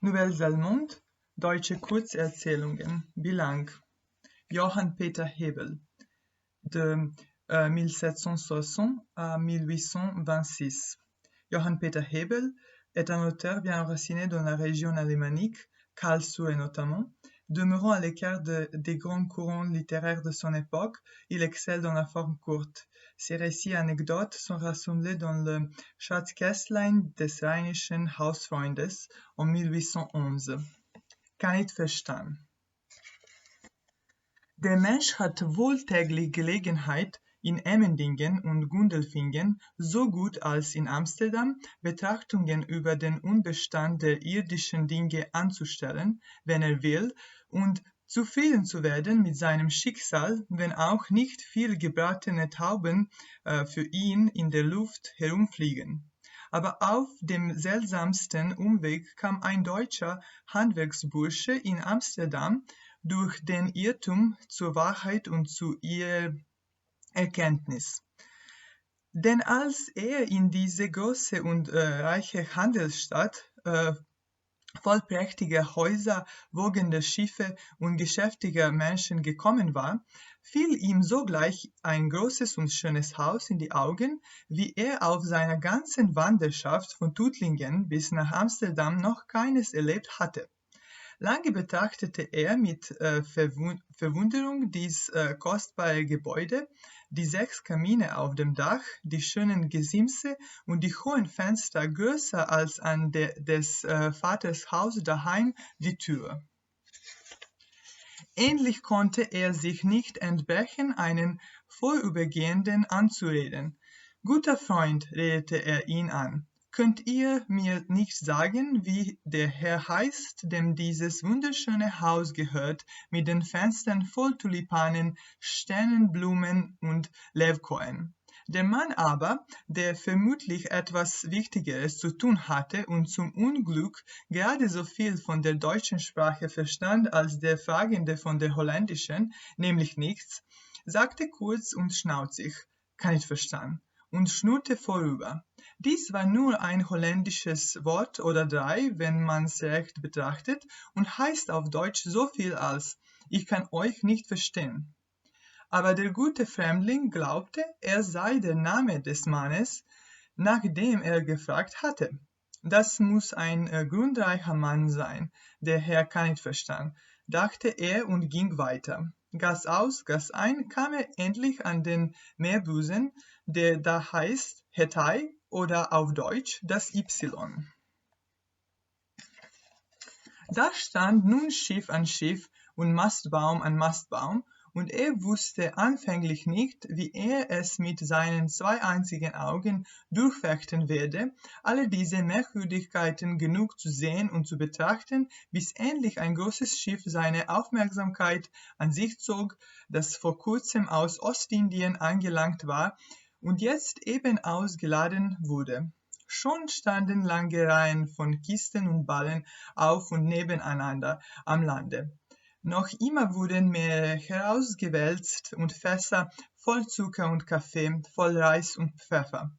Nouvelles Allemandes, deutsche Kurzerzählungen, bilang, Johann Peter Hebel, de 1760 à 1826. Johann Peter Hebel est un auteur bien enraciné dans la région alémanique, Karlsruhe notamment. Demeurant à l'écart des grands courants littéraires de son époque, il excelle dans la forme courte. Ses récits et anecdotes sont rassemblés dans le Schatzkästlein des Rheinischen Hausfreundes en 1811. Kann ich verstehen. Der Mensch hat wohl täglich Gelegenheit, in Emmendingen und Gundelfingen so gut als in Amsterdam Betrachtungen über den Unbestand der irdischen Dinge anzustellen, wenn er will, und zufrieden zu werden mit seinem Schicksal, wenn auch nicht viel gebratene Tauben für ihn in der Luft herumfliegen. Aber auf dem seltsamsten Umweg kam ein deutscher Handwerksbursche in Amsterdam durch den Irrtum zur Wahrheit und zu ihrer Erkenntnis. Denn als er in diese große und reiche Handelsstadt voll prächtiger Häuser, wogender Schiffe und geschäftiger Menschen gekommen war, fiel ihm sogleich ein großes und schönes Haus in die Augen, wie er auf seiner ganzen Wanderschaft von Tuttlingen bis nach Amsterdam noch keines erlebt hatte. Lange betrachtete er mit Verwunderung dies kostbare Gebäude, die 6 Kamine auf dem Dach, die schönen Gesimse und die hohen Fenster größer als an des Vaters Haus daheim die Tür. Endlich konnte er sich nicht entbrechen, einen Vorübergehenden anzureden. »Guter Freund«, redete er ihn an, »könnt ihr mir nicht sagen, wie der Herr heißt, dem dieses wunderschöne Haus gehört, mit den Fenstern voll Tulipanen, Sternenblumen und Levkoen?« Der Mann aber, der vermutlich etwas Wichtigeres zu tun hatte und zum Unglück gerade so viel von der deutschen Sprache verstand als der Fragende von der holländischen, nämlich nichts, sagte kurz und schnauzig, »kann ich verstehen«, und schnurrte vorüber. Dies war nur ein holländisches Wort oder 3, wenn man's recht betrachtet, und heißt auf Deutsch so viel als »Ich kann euch nicht verstehen«. Aber der gute Fremdling glaubte, er sei der Name des Mannes, nach dem er gefragt hatte. Das muss ein grundreicher Mann sein, der Herr kann nicht verstehen, dachte er und ging weiter. Gas aus, Gas ein, kam er endlich an den Meerbusen, der da heißt Hetay oder auf Deutsch das Y. Da stand nun Schiff an Schiff und Mastbaum an Mastbaum, und er wusste anfänglich nicht, wie er es mit seinen 2 einzigen Augen durchfechten werde, alle diese Merkwürdigkeiten genug zu sehen und zu betrachten, bis endlich ein großes Schiff seine Aufmerksamkeit an sich zog, das vor kurzem aus Ostindien angelangt war und jetzt eben ausgeladen wurde. Schon standen lange Reihen von Kisten und Ballen auf und nebeneinander am Lande. Noch immer wurden mehrere herausgewälzt und Fässer voll Zucker und Kaffee, voll Reis und Pfeffer.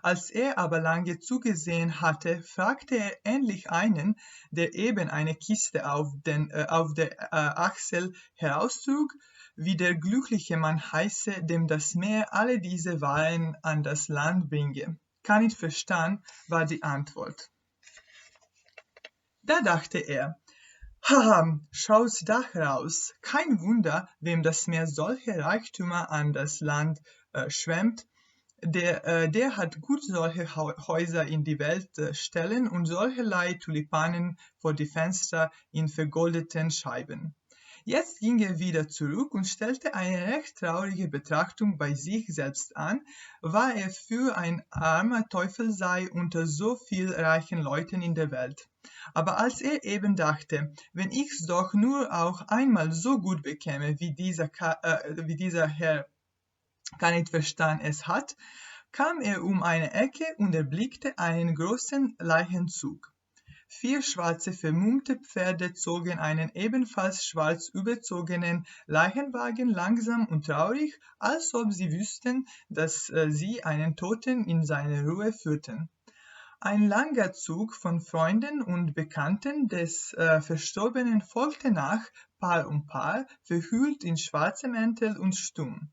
Als er aber lange zugesehen hatte, fragte er endlich einen, der eben eine Kiste auf der Achsel heraustrug, wie der glückliche Mann heiße, dem das Meer alle diese Waren an das Land bringe. Kann ich verstehen, war die Antwort. Da dachte er, Haha, schau's da raus. Kein Wunder, wem das Meer solche Reichtümer an das Land schwemmt. Der hat gut solche Häuser in die Welt stellen und solcherlei Tulipanen vor die Fenster in vergoldeten Scheiben. Jetzt ging er wieder zurück und stellte eine recht traurige Betrachtung bei sich selbst an, was er für ein armer Teufel sei unter so viel reichen Leuten in der Welt. Aber als er eben dachte, wenn ich's doch nur auch einmal so gut bekäme, wie dieser Herr kann nicht verstehen es hat, kam er um eine Ecke und erblickte einen großen Leichenzug. 4 schwarze vermummte Pferde zogen einen ebenfalls schwarz überzogenen Leichenwagen langsam und traurig, als ob sie wüssten, dass sie einen Toten in seine Ruhe führten. Ein langer Zug von Freunden und Bekannten des Verstorbenen folgte nach, Paar um Paar, verhüllt in schwarze Mäntel und stumm.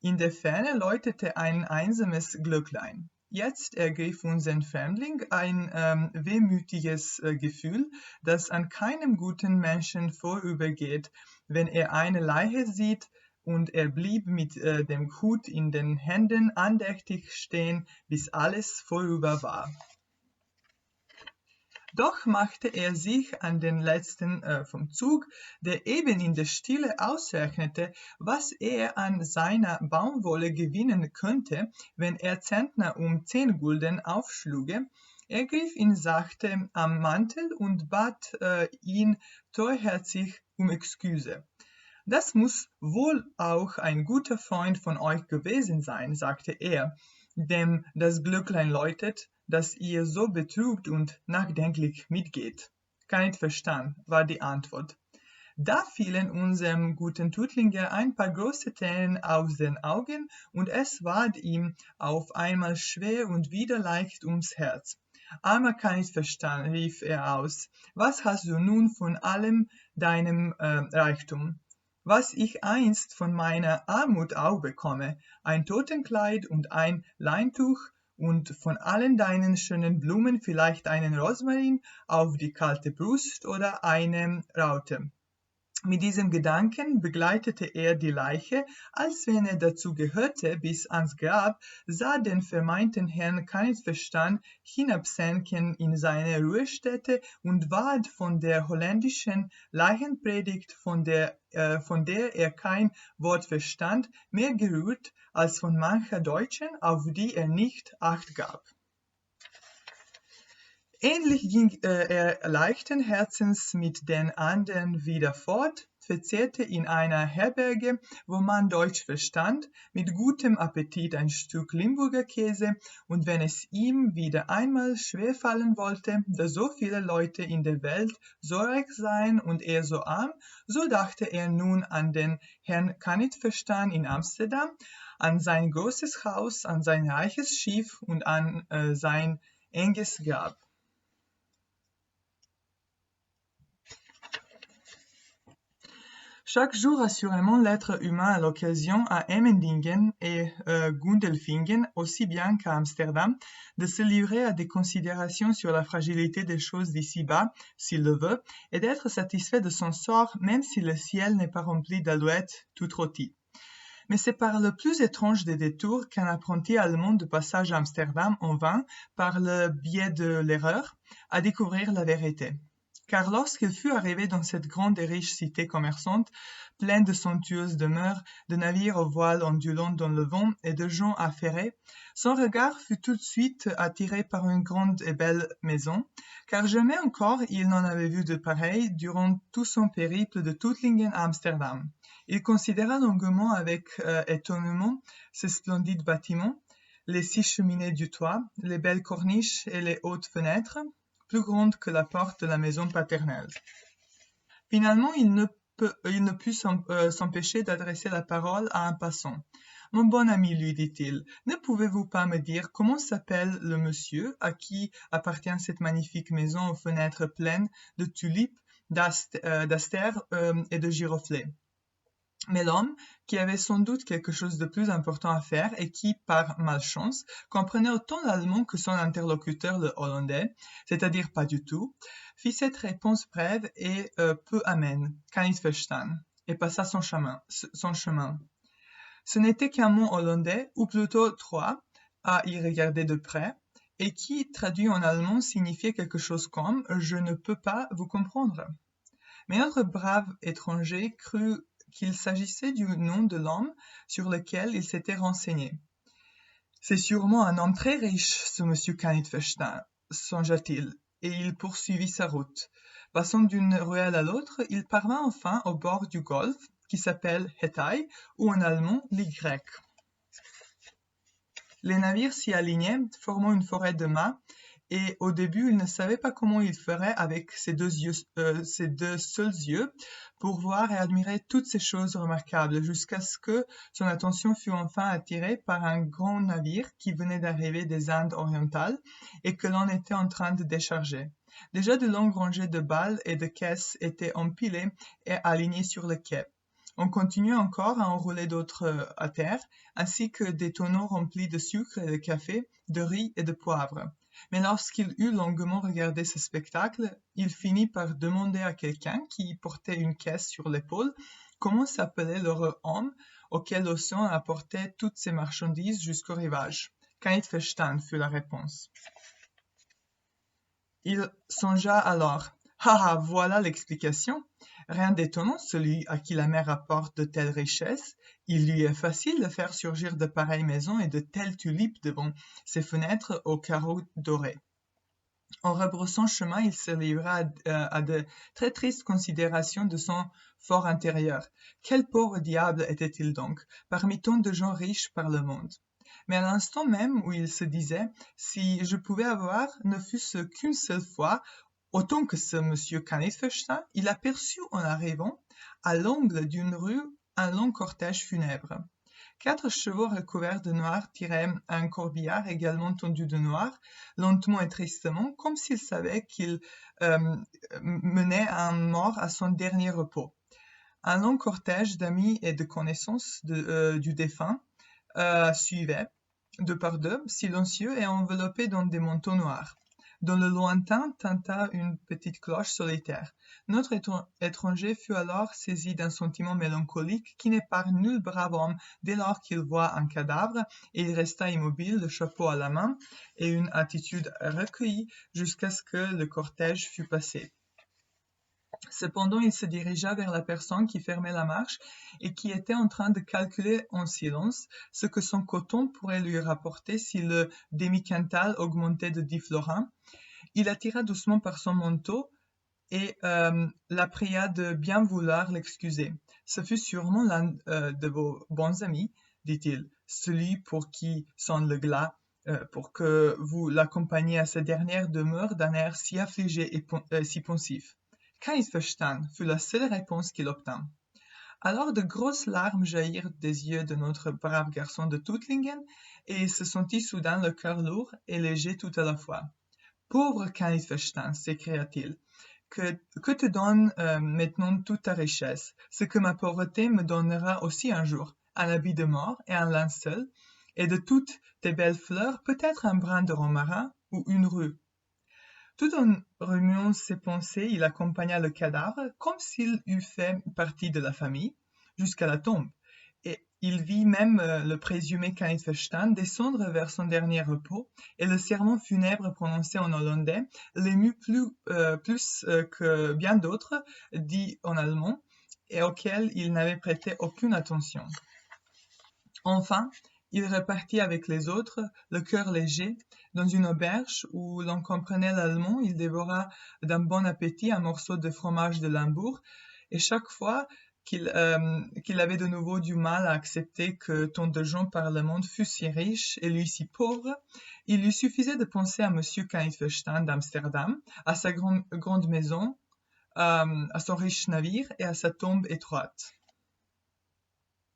In der Ferne läutete ein einsames Glöcklein. Jetzt ergriff unseren Fremdling ein wehmütiges Gefühl, das an keinem guten Menschen vorübergeht, wenn er eine Leiche sieht, und er blieb mit dem Hut in den Händen andächtig stehen, bis alles vorüber war. Doch machte er sich an den letzten vom Zug, der eben in der Stille ausrechnete, was er an seiner Baumwolle gewinnen könnte, wenn er Zentner um 10 Gulden aufschlüge. Er griff ihn sachte am Mantel und bat ihn treuherzig um Excuse. »Das muss wohl auch ein guter Freund von euch gewesen sein«, sagte er, »dem das Glöcklein läutet, dass ihr so betrübt und nachdenklich mitgeht.« »Kann nicht verstehen«, war die Antwort. Da fielen unserem guten Tuttlinger ein paar große Tränen aus den Augen, und es ward ihm auf einmal schwer und wieder leicht ums Herz. »Armer kann nicht verstehen«, rief er aus, »was hast du nun von allem deinem Reichtum? Was ich einst von meiner Armut auch bekomme, ein Totenkleid und ein Leintuch, und von allen deinen schönen Blumen vielleicht einen Rosmarin auf die kalte Brust oder eine Raute.« Mit diesem Gedanken begleitete er die Leiche, als wenn er dazu gehörte, bis ans Grab, sah den vermeinten Herrn Kanitverstand hinabsenken in seine Ruhestätte und ward von der holländischen Leichenpredigt, von der er kein Wort verstand, mehr gerührt als von mancher Deutschen, auf die er nicht Acht gab. Ähnlich ging er leichten Herzens mit den anderen wieder fort, verzehrte in einer Herberge, wo man Deutsch verstand, mit gutem Appetit ein Stück Limburger Käse, und wenn es ihm wieder einmal schwerfallen wollte, dass so viele Leute in der Welt so reich seien und er so arm, so dachte er nun an den Herrn Kanitverstaan in Amsterdam, an sein großes Haus, an sein reiches Schiff und an sein enges Grab. Chaque jour, assurément, l'être humain a l'occasion à Emmendingen et Gundelfingen, aussi bien qu'à Amsterdam, de se livrer à des considérations sur la fragilité des choses d'ici-bas, s'il le veut, et d'être satisfait de son sort, même si le ciel n'est pas rempli d'alouettes tout rôties. Mais c'est par le plus étrange des détours qu'un apprenti allemand de passage à Amsterdam en vint, par le biais de l'erreur, à découvrir la vérité. Car lorsqu'il fut arrivé dans cette grande et riche cité commerçante, pleine de somptueuses demeures, de navires aux voiles ondulant dans le vent et de gens affairés, son regard fut tout de suite attiré par une grande et belle maison, car jamais encore il n'en avait vu de pareille durant tout son périple de Tuttlingen à Amsterdam. Il considéra longuement avec étonnement ce splendide bâtiment, les 6 cheminées du toit, les belles corniches et les hautes fenêtres, plus grande que la porte de la maison paternelle. Finalement, il ne put s'empêcher d'adresser la parole à un passant. « Mon bon ami, lui dit-il, ne pouvez-vous pas me dire comment s'appelle le monsieur à qui appartient cette magnifique maison aux fenêtres pleines de tulipes, d'astères et de giroflées ?» Mais l'homme, qui avait sans doute quelque chose de plus important à faire et qui, par malchance, comprenait autant l'allemand que son interlocuteur le hollandais, c'est-à-dire pas du tout, fit cette réponse brève et peu amène, kann nicht verstehen, et passa son chemin. Ce n'était qu'un mot hollandais, ou plutôt 3, à y regarder de près, et qui, traduit en allemand, signifiait quelque chose comme « je ne peux pas vous comprendre ». Mais notre brave étranger crut qu'il s'agissait du nom de l'homme sur lequel il s'était renseigné. « C'est sûrement un homme très riche, ce monsieur Kanitverstaan, songea-t-il, et il poursuivit sa route. Passant d'une ruelle à l'autre, il parvint enfin au bord du golfe, qui s'appelle Hetay, ou en allemand l'Y. Les navires s'y alignaient, formant une forêt de mâts, et au début, il ne savait pas comment il ferait avec ses deux seuls yeux pour voir et admirer toutes ces choses remarquables jusqu'à ce que son attention fût enfin attirée par un grand navire qui venait d'arriver des Indes orientales et que l'on était en train de décharger. Déjà de longues rangées de balles et de caisses étaient empilées et alignées sur le quai. On continuait encore à enrouler d'autres à terre, ainsi que des tonneaux remplis de sucre et de café, de riz et de poivre. Mais lorsqu'il eut longuement regardé ce spectacle, il finit par demander à quelqu'un qui portait une caisse sur l'épaule comment s'appelait l'heureux homme auquel l'océan apportait toutes ses marchandises jusqu'au rivage. Kite-Verstand fut la réponse. Il songea alors. Ah, voilà l'explication. Rien d'étonnant, celui à qui la mer apporte de telles richesses. Il lui est facile de faire surgir de pareilles maisons et de telles tulipes devant ses fenêtres aux carreaux dorés. En rebroussant chemin, il se livra à de très tristes considérations de son fort intérieur. Quel pauvre diable était-il donc, parmi tant de gens riches par le monde? Mais à l'instant même où il se disait « Si je pouvais avoir, ne fût-ce qu'une seule fois, autant que ce monsieur Knight-Verstein », il aperçut en arrivant, à l'angle d'une rue, un long cortège funèbre. 4 chevaux recouverts de noir tiraient un corbillard également tendu de noir, lentement et tristement, comme s'ils savaient qu'ils menaient un mort à son dernier repos. Un long cortège d'amis et de connaissances du défunt suivait, deux par deux, silencieux et enveloppés dans des manteaux noirs. Dans le lointain tinta une petite cloche solitaire. Notre étranger fut alors saisi d'un sentiment mélancolique qui n'épargne nul brave homme dès lors qu'il voit un cadavre, et il resta immobile, le chapeau à la main, et une attitude recueillie jusqu'à ce que le cortège fût passé. Cependant, il se dirigea vers la personne qui fermait la marche et qui était en train de calculer en silence ce que son coton pourrait lui rapporter si le demi-quintal augmentait de 10 florins. Il l'attira doucement par son manteau et la pria de bien vouloir l'excuser. « Ce fut sûrement l'un de vos bons amis, dit-il, celui pour qui sonne le glas, pour que vous l'accompagniez à sa dernière demeure d'un air si affligé et si pensif. » Kite-Verstand fut la seule réponse qu'il obtint. Alors de grosses larmes jaillirent des yeux de notre brave garçon de Tuttlingen, et il se sentit soudain le cœur lourd et léger tout à la fois. « Pauvre Kite-Verstand, s'écria-t-il, que te donne maintenant toute ta richesse, ce que ma pauvreté me donnera aussi un jour, un habit de mort et un linceul, et de toutes tes belles fleurs, peut-être un brin de romarin ou une rue. » Tout en remuant ses pensées, il accompagna le cadavre, comme s'il eût fait partie de la famille, jusqu'à la tombe, et il vit même le présumé Kite-Verstand descendre vers son dernier repos, et le sermon funèbre prononcé en hollandais l'émut plus que bien d'autres, dit en allemand, et auquel il n'avait prêté aucune attention. Enfin, il repartit avec les autres, le cœur léger, dans une auberge où l'on comprenait l'allemand. Il dévora d'un bon appétit un morceau de fromage de Limbourg, et chaque fois qu'il avait de nouveau du mal à accepter que tant de gens par le monde fussent si riches et lui si pauvre, il lui suffisait de penser à monsieur Kite-Verstand d'Amsterdam, à sa grande maison, à son riche navire et à sa tombe étroite.